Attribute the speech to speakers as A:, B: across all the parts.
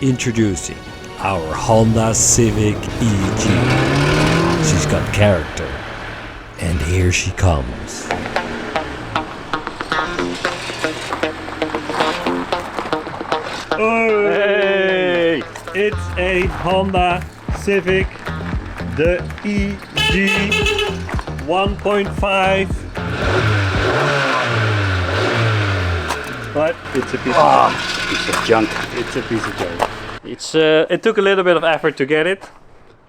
A: Introducing our Honda Civic EG. She's got character. And here she comes.
B: Hey! It's a Honda Civic, the EG 1.5. But it's a piece
C: Piece of junk.
B: It's a piece of junk. It took a little bit of effort to get it.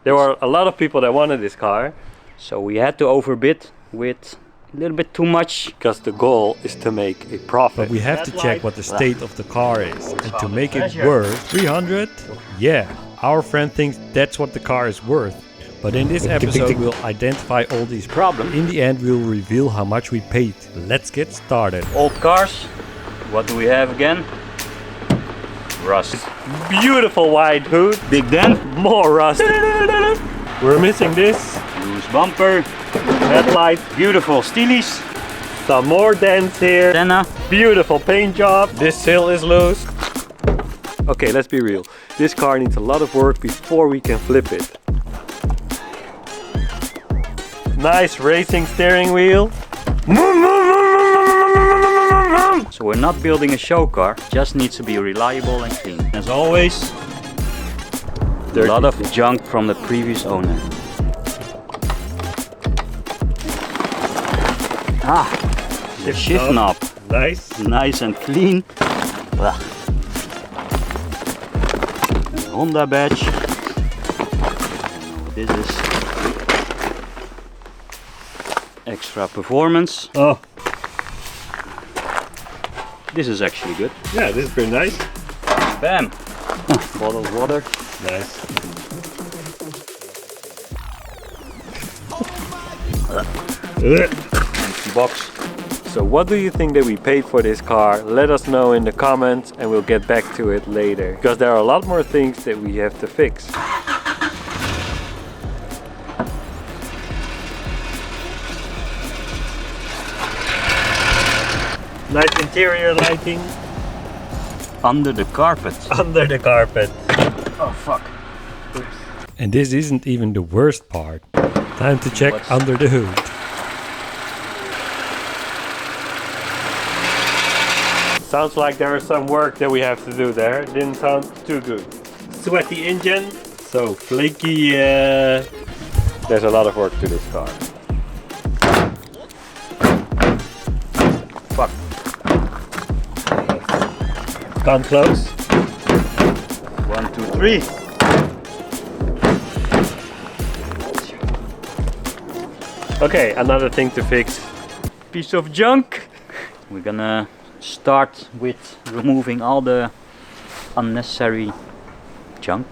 B: There were a lot of people that wanted this car.
C: So we had to overbid with a little bit too much.
B: Because the goal is to make a profit.
A: But we have to check what the state of the car is. And to make it worth 300, yeah, our friend thinks that's what the car is worth. But in this episode we'll identify all these problems. In the end we'll reveal how much we paid. Let's get started.
C: Old cars. What do we have again? Rust.
B: Beautiful wide hood.
C: Big dent.
B: More rust. We're missing this.
C: Loose bumper.
B: Headlight.
C: Beautiful steelies.
B: Some more dents here.
C: Antenna.
B: Beautiful paint job. This sill is loose. Okay, let's be real. This car needs a lot of work before we can flip it. Nice racing steering wheel.
C: So we're not building a show car, just needs to be reliable and clean. As always, a lot of junk from the previous owner. The shift knob.
B: Nice.
C: Nice and clean. Honda badge. This is extra performance.
B: Oh,
C: This is actually good.
B: yeah, this is pretty nice.
C: Bam! Bottle of water.
B: Nice.
C: Empty box.
B: So what do you think that we paid for this car? Let us know in the comments and we'll get back to it later. Because there are a lot more things that we have to fix. Nice interior lighting.
C: Under the carpet.
B: Under the carpet.
C: Oh fuck.
A: And this isn't even the worst part. Time to check under the hood.
B: Sounds like there is some work that we have to do there. Didn't sound too good. Sweaty engine. So flaky. There's a lot of work to this car.
C: Fuck.
B: Gone close.
C: 1, 2, 3.
B: Okay, another thing to fix.
C: Piece of junk. We're gonna start with removing all the unnecessary junk.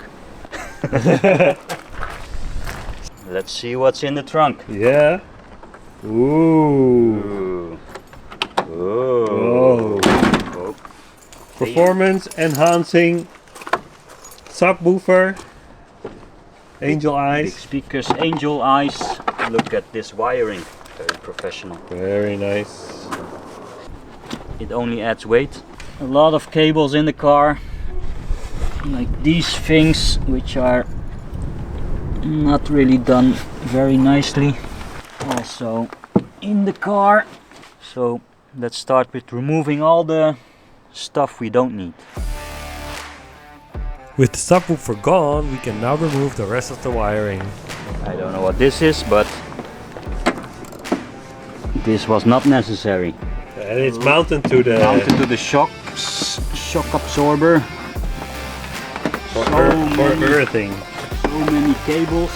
C: Let's see what's in the trunk.
B: Yeah. Ooh.
C: Oh.
B: Oh. Performance enhancing subwoofer. Angel
C: Big
B: eyes.
C: speakers, angel eyes. Look at this wiring. Very professional.
B: Very nice.
C: It only adds weight. A lot of cables in the car. Like these things, which are not really done very nicely. Also in the car. So let's start with removing all the stuff we don't need.
A: With the subwoofer gone, we can now remove the rest of the wiring.
C: I don't know what this is, but this was not necessary.
B: And it's mounted to the
C: shock absorber.
B: for
C: many-
B: earthing.
C: So many cables,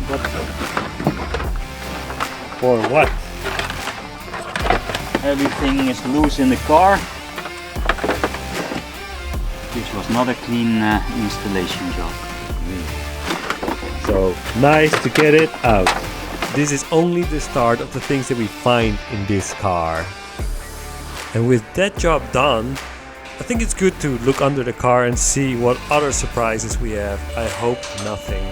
C: but
B: For what?
C: everything is loose in the car. This was not a clean installation job.
B: So nice to get it out.
A: This is only the start of the things that we find in this car. And with that job done, I think it's good to look under the car and see what other surprises we have. I hope nothing.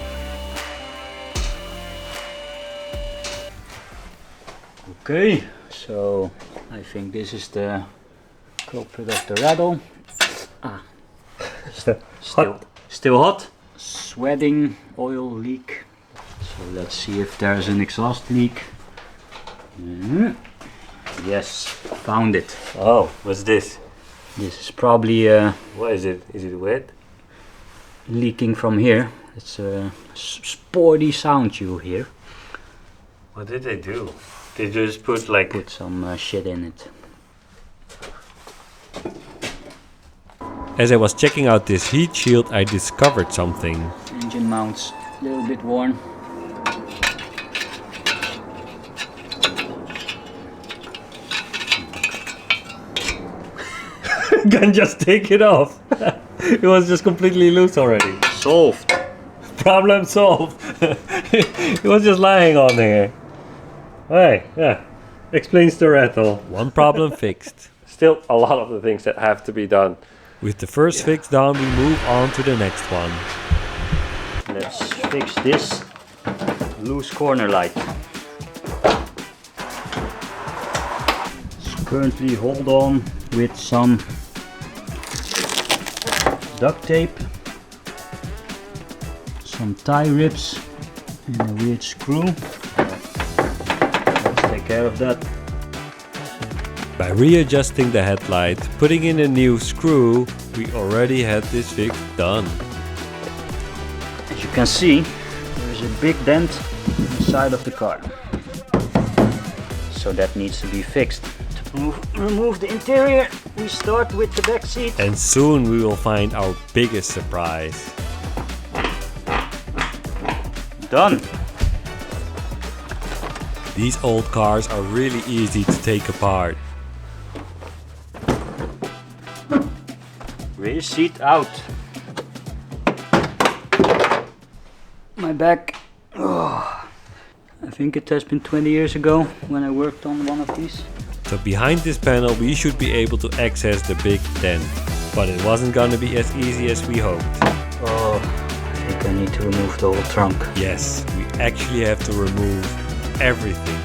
C: Okay, so I think this is the culprit of the rattle. Still Still hot. Sweating, oil leak. So let's see if there's an exhaust leak. Yes, found it.
B: Oh, what's this?
C: This is probably
B: What is it? Is it wet?
C: leaking from here. It's a sporty sound you hear.
B: What did they do? They just put like...
C: Put some shit in it.
A: As I was checking out this heat shield, I discovered something.
C: Engine mounts a little bit worn.
B: Can just take it off. It was just completely loose already.
C: Solved.
B: Problem solved. It was just lying on there. Hey, yeah. Explains the rattle.
A: One problem fixed.
B: Still a lot of the things that have to be done.
A: With the first fix done, we move on to the next one.
C: Let's fix this loose corner light. It's currently hold on with some duct tape, some tie ribs and a weird screw. Let's take care of that.
A: By readjusting the headlight, putting in a new screw, we already had this fix done.
C: As you can see, there is a big dent in the side of the car. So that needs to be fixed. To remove the interior, we start with the back seat.
A: And soon we will find our biggest surprise.
C: Done!
A: These old cars are really easy to take apart.
C: Rear seat out. My back. Oh, I think it has been 20 years ago when I worked on one of these.
A: So behind this panel we should be able to access the big dent. But it wasn't gonna be as easy as we hoped.
C: Oh, I think I need to remove the whole trunk.
A: Yes, we actually have to remove everything.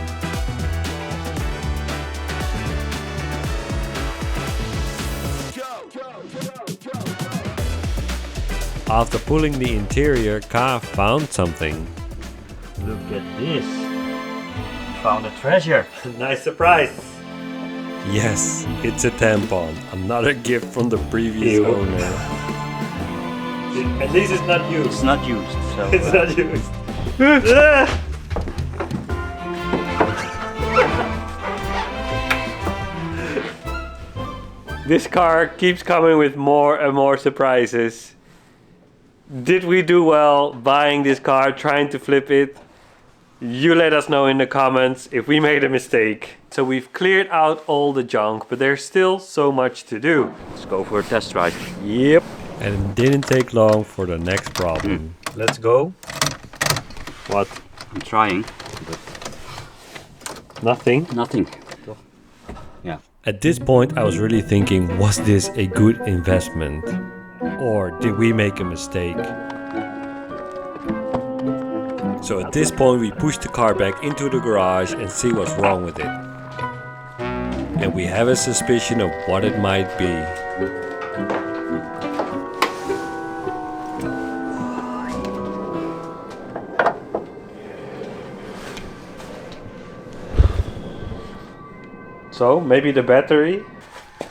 A: After pulling the interior, Ka found something.
C: Look at this. Found a treasure.
B: Nice surprise.
A: Yes, it's a tampon. Another gift from the previous
B: Ew.
A: owner.
B: At least it's not used.
C: It's not used, so
B: It's not used. This car keeps coming with more and more surprises. Did we do well buying this car, trying to flip it? You let us know in the comments if we made a mistake. So we've cleared out all the junk, but there's still so much to do.
C: let's go for a test drive.
B: Yep.
A: And it didn't take long for the next problem.
B: Let's go. What?
C: I'm trying.
B: Nothing.
C: Nothing. Yeah.
A: At this point I was really thinking, was this a good investment? Or did we make a mistake? So at this point we push the car back into the garage and see what's wrong with it. And we have a suspicion of what it might be.
B: So maybe the battery.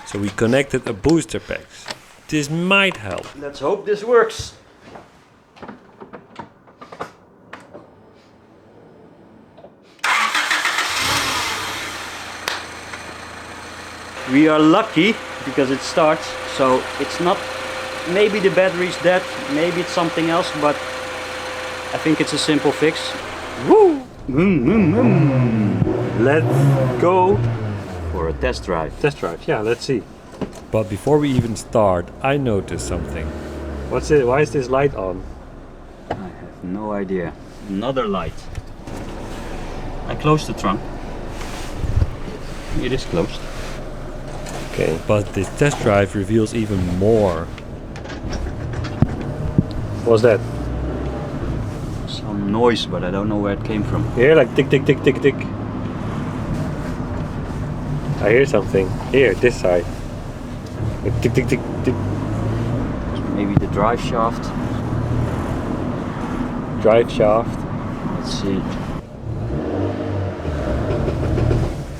A: So we connected a booster pack. This might help.
C: Let's hope this works. We are lucky because it starts, so it's not, maybe the battery's dead, maybe it's something else, but I think it's a simple fix.
B: Woo! Let's go.
C: For a test drive.
B: Test drive. Yeah, let's see.
A: But before we even start, I noticed something.
B: What's it? Why is this light on?
C: I have no idea. Another light. I closed the trunk. It is closed.
B: Okay.
A: But this test drive reveals even more.
B: What's that?
C: Some noise, but I don't know where it came from.
B: Here, like tick, tick, tick, tick, tick. I hear something. Here, this side. Like, tick, tick, tick, tick.
C: Maybe the drive shaft.
B: drive shaft.
C: Let's see.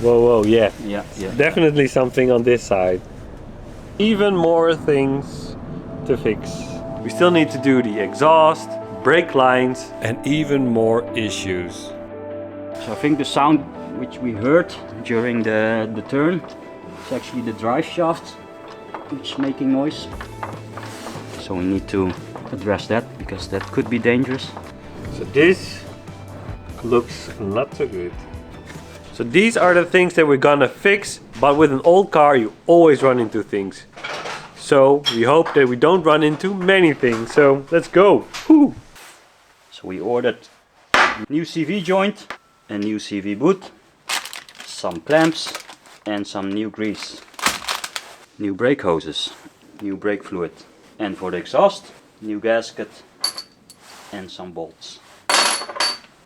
B: Whoa, yeah.
C: Yeah.
B: Definitely something on this side. Even more things to fix. We still need to do the exhaust, brake lines,
A: And even more issues.
C: So I think the sound which we heard during the turn is actually the drive shaft which is making noise. So we need to address that because that could be dangerous.
B: So this looks not so good. So these are the things that we're gonna fix, but with an old car you always run into things. So we hope that we don't run into many things. So let's go. Woo.
C: So we ordered new CV joint, a new CV boot, some clamps and some new grease. New brake hoses, new brake fluid. And for the exhaust, new gasket and some bolts.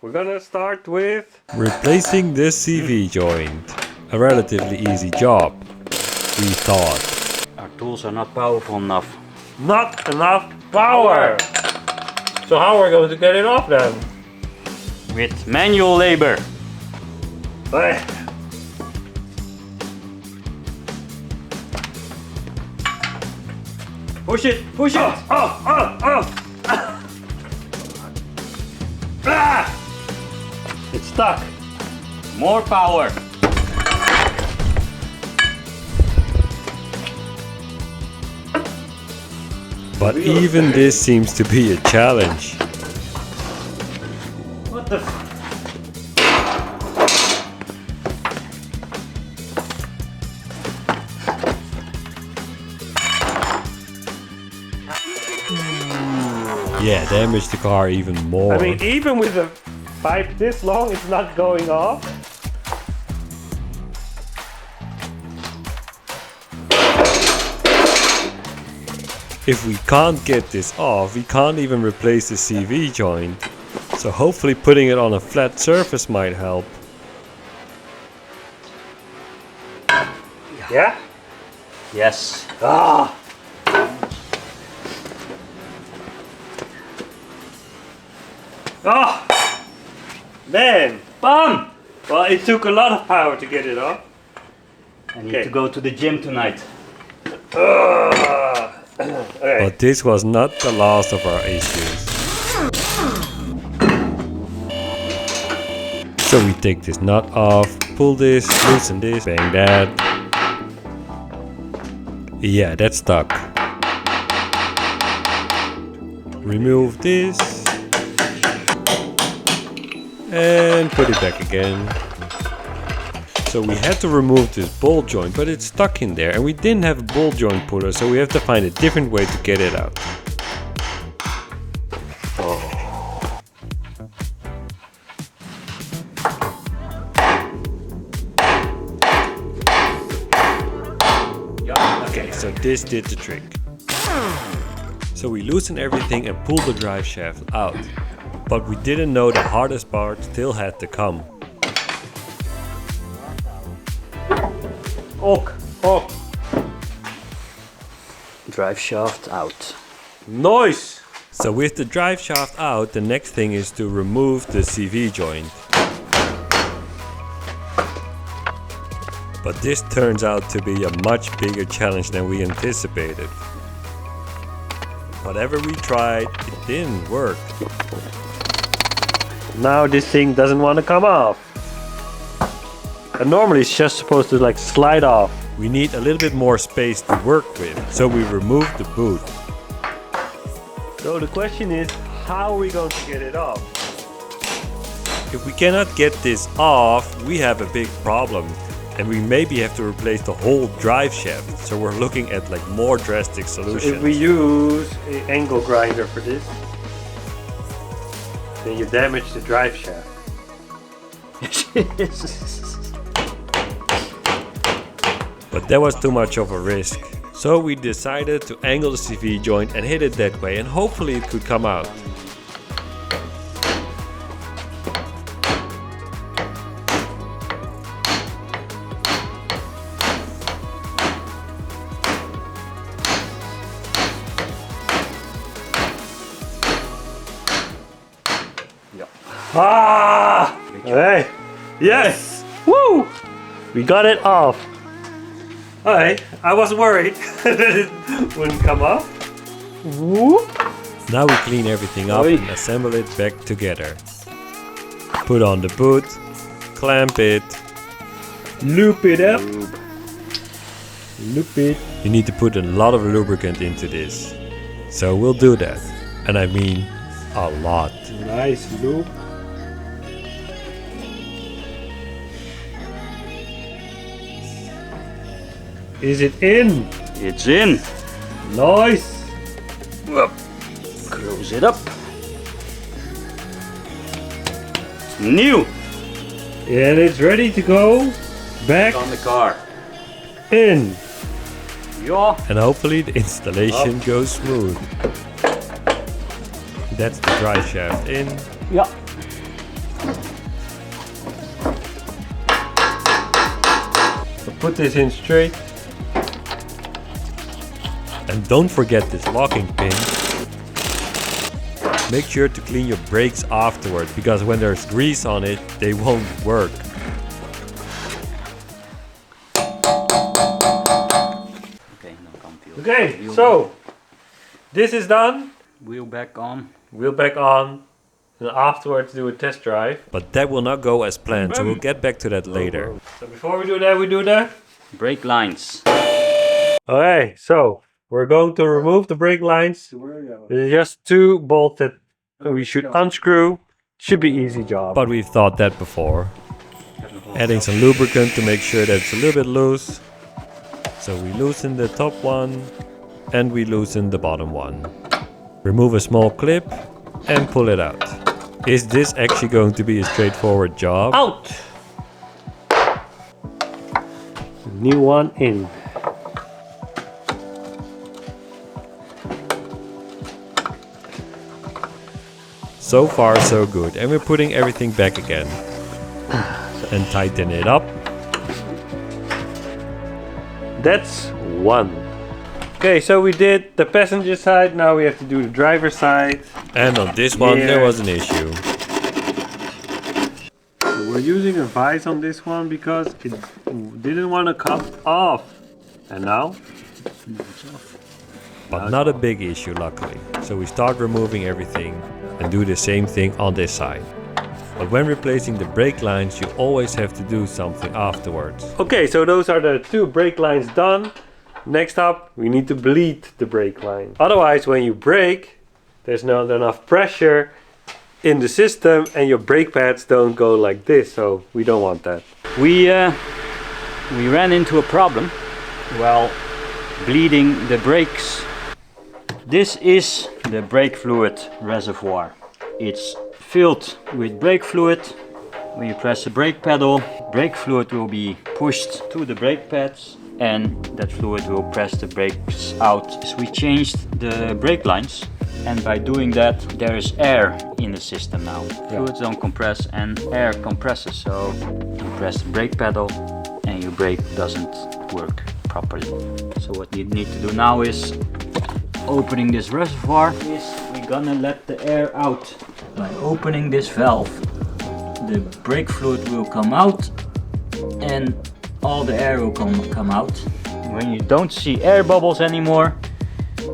B: We're gonna start with
A: Replacing the CV joint. A relatively easy job, we thought.
C: Our tools are not powerful enough.
B: not enough power. So how are we going to get it off then?
C: With manual labor. Push it, push it!
B: It's stuck.
C: More power.
A: But even this seems to be a challenge.
C: What the
A: Yeah, damage the car even more.
B: I mean, even with a pipe this long, it's not going off.
A: If we can't get this off, we can't even replace the CV joint. So hopefully putting it on a flat surface might help.
B: Yeah?
C: Yes.
B: Ah! Oh! Man!
C: Bam!
B: Well, it took a lot of power to get it off.
C: I need
B: Okay.
C: to go to the gym tonight.
B: Okay.
A: But this was not the last of our issues. So we take this nut off, pull this, loosen this, bang that. Yeah, that's stuck. Remove this. And put it back again. So we had to remove this ball joint, but it's stuck in there and we didn't have a ball joint puller, so we have to find a different way to get it out. Okay, so this did the trick. So we loosened everything and pulled the drive shaft out. But we didn't know the hardest part still had to come.
B: Ok. Oh.
C: Drive shaft out.
B: Nice!
A: So with the drive shaft out, the next thing is to remove the CV joint. But this turns out to be a much bigger challenge than we anticipated. Whatever we tried, it didn't work.
B: Now this thing doesn't want to come off. And normally it's just supposed to like slide off.
A: We need a little bit more space to work with, so we removed the boot.
B: So the question is, how are we going to get it off?
A: If we cannot get this off, we have a big problem. And we maybe have to replace the whole drive shaft. So we're looking at like more drastic solutions.
B: If we use an angle grinder for this, then you damage the drive shaft.
A: But that was too much of a risk. So we decided to angle the CV joint and hit it that way, and hopefully it could come out.
B: Ah! Hey! Yes! Woo! We got it off. Alright, I was worried that it wouldn't come off. Whoop!
A: Now we clean everything up and assemble it back together. Put on the boot, clamp it,
B: Loop it up. Loop it.
A: You need to put a lot of lubricant into this. So we'll do that. And I mean a lot.
B: Nice loop. Is it in?
C: It's in.
B: Nice.
C: Close it up. New.
B: And it's ready to go back
C: On the car.
B: in.
C: Yeah.
A: And hopefully the installation goes smooth. That's the drive shaft in.
C: Yeah.
B: So put this in straight.
A: And don't forget this locking pin. Make sure to clean your brakes afterwards, because when there's grease on it, they won't work.
C: Okay, no confused.
B: Okay, so this is done.
C: Wheel back on.
B: Wheel back on. And afterwards do a test drive.
A: But that will not go as planned, so we'll get back to that later.
B: So before we do that, we do that.
C: Brake lines.
B: Okay, so we're going to remove the brake lines. There's just two bolts that we should unscrew. Should be easy job.
A: But we've thought that before. Adding some lubricant to make sure that it's a little bit loose. So we loosen the top one and we loosen the bottom one. Remove a small clip and pull it out. Is this actually going to be a straightforward job?
B: Out! New one in.
A: So far so good, and we're putting everything back again. And tighten it up.
B: That's one. Okay, so we did the passenger side, now we have to do the driver side.
A: And on this one there was an issue.
B: We're using a vise on this one because it didn't want to come off. And now?
A: But not a big issue, luckily. So we start removing everything and do the same thing on this side. But when replacing the brake lines, you always have to do something afterwards.
B: Okay, so those are the two brake lines done. Next up, we need to bleed the brake line. Otherwise, when you brake, there's not enough pressure in the system and your brake pads don't go like this, so we don't want that.
C: We ran into a problem while bleeding the brakes. This is the brake fluid reservoir. It's filled with brake fluid. When you press the brake pedal, brake fluid will be pushed to the brake pads and that fluid will press the brakes out. So we changed the brake lines, and by doing that there is air in the system now. Fluids don't compress and air compresses, so you press the brake pedal and your brake doesn't work properly. So what you need to do now is opening this reservoir. We're gonna let the air out. By opening this valve, the brake fluid will come out and all the air will come out. When you don't see air bubbles anymore,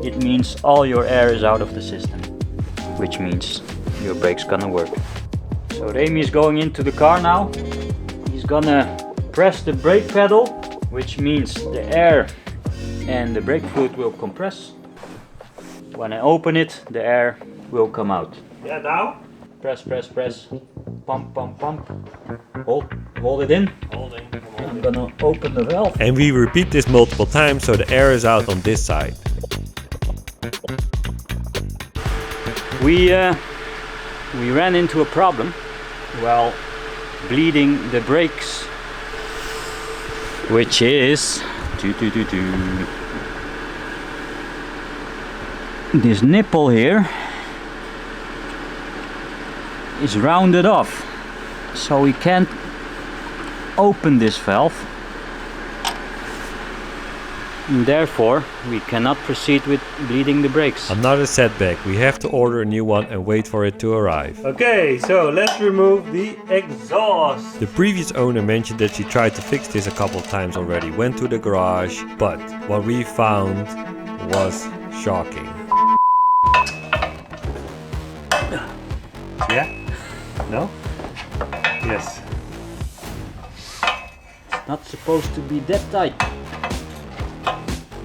C: it means all your air is out of the system, which means your brake's gonna work. So Remy is going into the car now. He's gonna press the brake pedal, which means the air and the brake fluid will compress. When I open it, the air will come out.
B: Yeah, now?
C: Press, press, press. Pump, pump, pump. Hold it in.
B: Holding.
C: I'm gonna open the valve.
A: And we repeat this multiple times so the air is out on this side.
C: We ran into a problem while bleeding the brakes, which is this nipple here is rounded off, so we can't open this valve And therefore, we cannot proceed with bleeding the brakes.
A: Another setback. We have to order a new one and wait for it to arrive.
B: Okay, so let's remove the exhaust.
A: The previous owner mentioned that she tried to fix this a couple times already, went to the garage, but what we found was shocking.
B: Yeah? No? Yes.
C: It's not supposed to be that tight.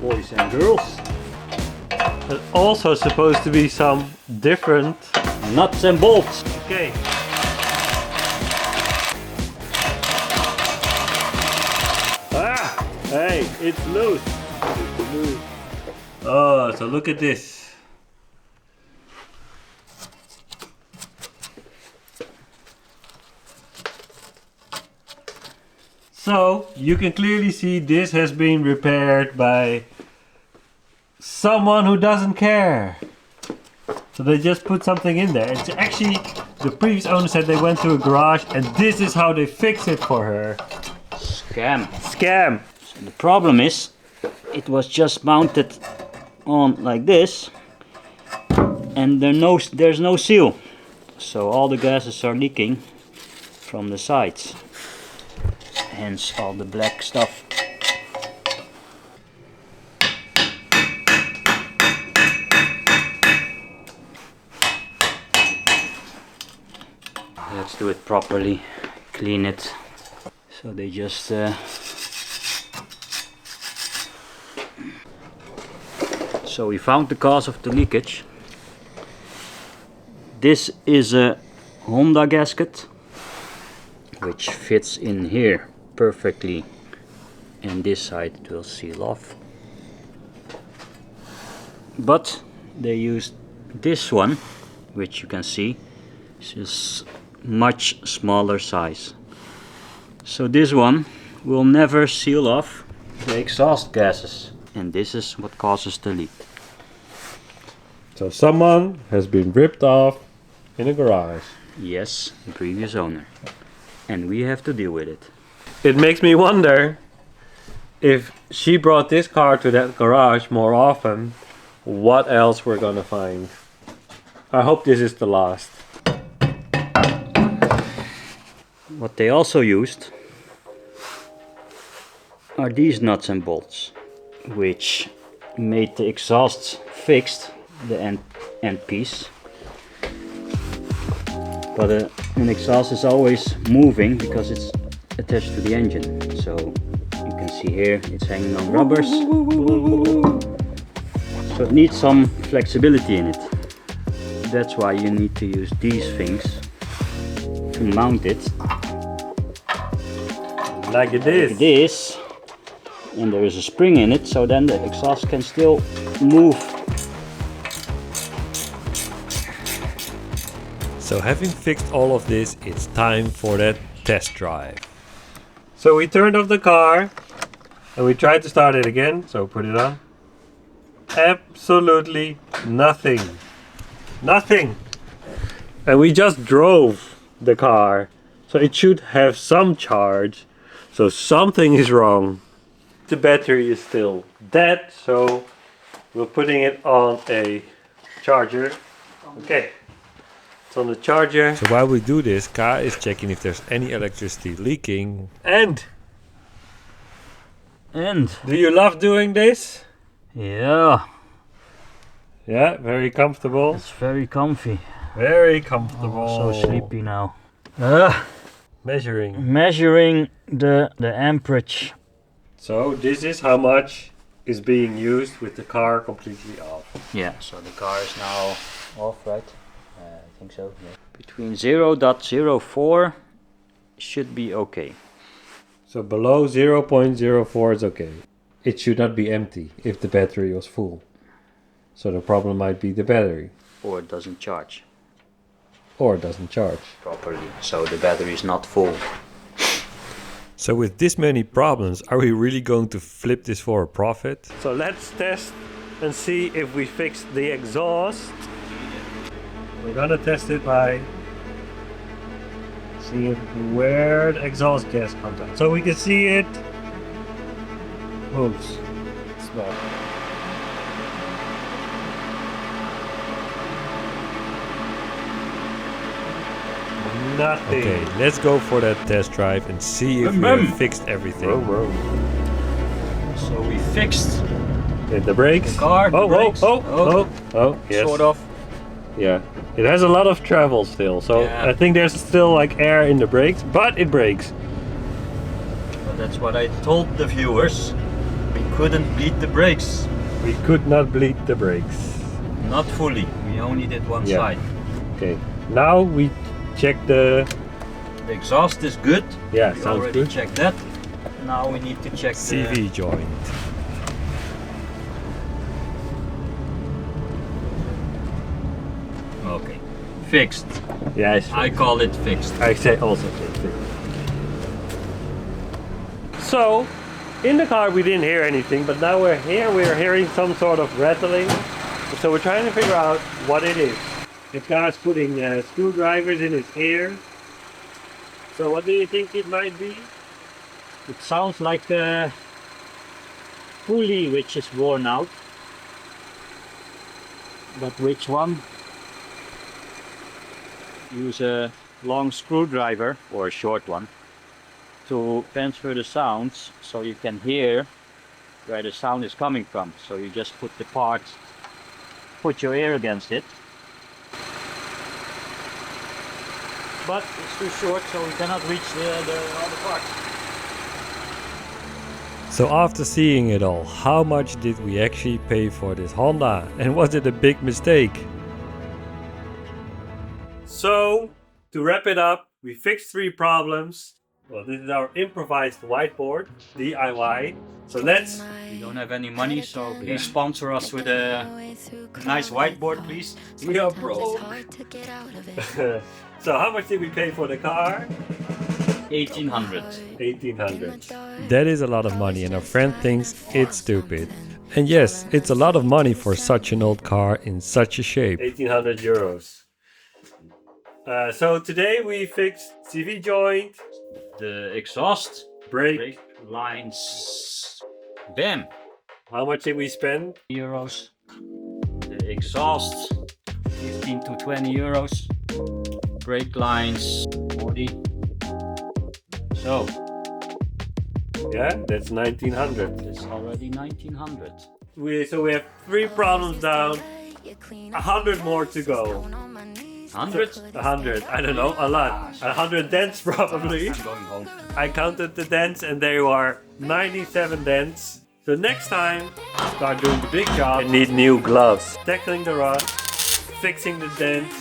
C: Boys and girls.
B: There's also supposed to be some different
C: Nuts and bolts.
B: Okay. Ah! Hey, it's loose. It's loose. Oh, so look at this. So, you can clearly see this has been repaired by someone who doesn't care. So they just put something in there. It's actually, the previous owner said they went to a garage and this is how they fix it for her.
C: Scam.
B: Scam.
C: So the problem is, it was just mounted on like this, and there's no seal. So all the gases are leaking from the sides. Hence all the black stuff. Let's do it properly, clean it. So they just so we found the cause of the leakage. This is a Honda gasket which fits in here perfectly, and this side it will seal off. But they used this one, which you can see is much smaller size. So this one will never seal off the exhaust gases, and this is what causes the leak.
B: So someone has been ripped off in a garage.
C: Yes, the previous owner, and we have to deal with it.
B: It makes me wonder if she brought this car to that garage more often, what else we're gonna find. I hope this is the last.
C: What they also used are these nuts and bolts, which made the exhausts fixed, the end piece. But an exhaust is always moving because it's attached to the engine. So you can see here it's hanging on rubbers. So it needs some flexibility in it. That's why you need to use these things to mount it.
B: Like this.
C: Like this. And there is a spring in it, so then the exhaust can still move.
A: So having fixed all of this, it's time for that test drive.
B: So we turned off the car and we tried to start it again. So put it on. Absolutely nothing. Nothing. And we just drove the car. So it should have some charge. So something is wrong. The battery is still dead. So we're putting it on a charger. Okay. It's on the charger.
A: So while we do this, Ka is checking if there's any electricity leaking.
B: And
C: And
B: do you love doing this?
C: yeah,
B: Yeah, very comfortable.
C: it's very comfy.
B: Very comfortable.
C: So sleepy now.
B: Measuring.
C: Measuring the amperage.
B: So this is how much is being used with the car completely off.
C: Yeah, so the car is now off, right? I think so. Yeah. Between 0.04 should be okay.
B: So below 0.04 is okay. It should not be empty if the battery was full. So the problem might be the battery.
C: Or it doesn't charge
B: Or it doesn't charge.
C: properly. So the battery is not full.
A: So with this many problems, are we really going to flip this for a profit?
B: So let's test and see if we fix the exhaust. We're gonna test it by seeing where the exhaust gas comes out. So we can see it moves. It's
C: well.
B: Nothing.
A: Okay, let's go for that test drive and see if we have fixed everything.
C: So we fixed
B: The brakes.
C: the car, the brakes.
B: Yes.
C: Sort of.
B: Yeah. It has a lot of travel still, so
C: Yeah.
B: I think there's still like air in the brakes, but it brakes.
C: But that's what I told the viewers. We couldn't bleed the brakes.
B: We could not bleed the brakes.
C: Not fully. We only did one
B: Yeah.
C: side.
B: Okay. Now we check the.
C: The exhaust is good.
B: Yeah,
C: We
B: sounds
C: already
B: good.
C: checked that. Now we need to check the
A: CV joint.
C: Okay. Fixed.
B: Yes.
C: I call it fixed.
B: I say also fixed. So, in the car we didn't hear anything, but now we're hearing some sort of rattling. So we're trying to figure out what it is. The car's putting screwdrivers in his ears. So what do you think it might be?
C: It sounds like a pulley which is worn out. But which one? Use a long screwdriver or a short one to transfer the sounds so you can hear where the sound is coming from. So you just put the part, put your ear against it. But it's too short, so we cannot reach the other part.
A: So after seeing it all, how much did we actually pay for this Honda? And was it a big mistake?
B: So, to wrap it up, we fixed 3 problems. Well, this is our improvised whiteboard, DIY. So let's...
C: We don't have any money, so please sponsor us with a nice whiteboard, please.
B: We are broke. So how much did we pay for the car?
C: 1800.
B: 1800.
A: That is a lot of money and our friend thinks it's stupid. And yes, it's a lot of money for such an old car in such a shape.
B: 1800 euros. So today we fixed CV joint,
C: The exhaust,
B: brake.
C: lines, bam,
B: How much did we spend?
C: euros. The exhaust, 15 to 20 euros. Brake lines, 40. So,
B: Yeah, that's 1900.
C: it's already 1900.
B: So we have 3 problems down, 100 more to go.
C: 100?
B: 100, I don't know, a lot. 100 dents probably.
C: I'm going home.
B: I counted the dents and there were 97 dents. So next time, start doing the big job. I need new gloves. Tackling the rust, fixing the dents.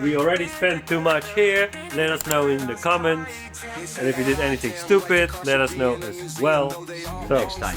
B: We already spent too much here. Let us know in the comments. And if you did anything stupid, let us know as well. So,
C: Next time.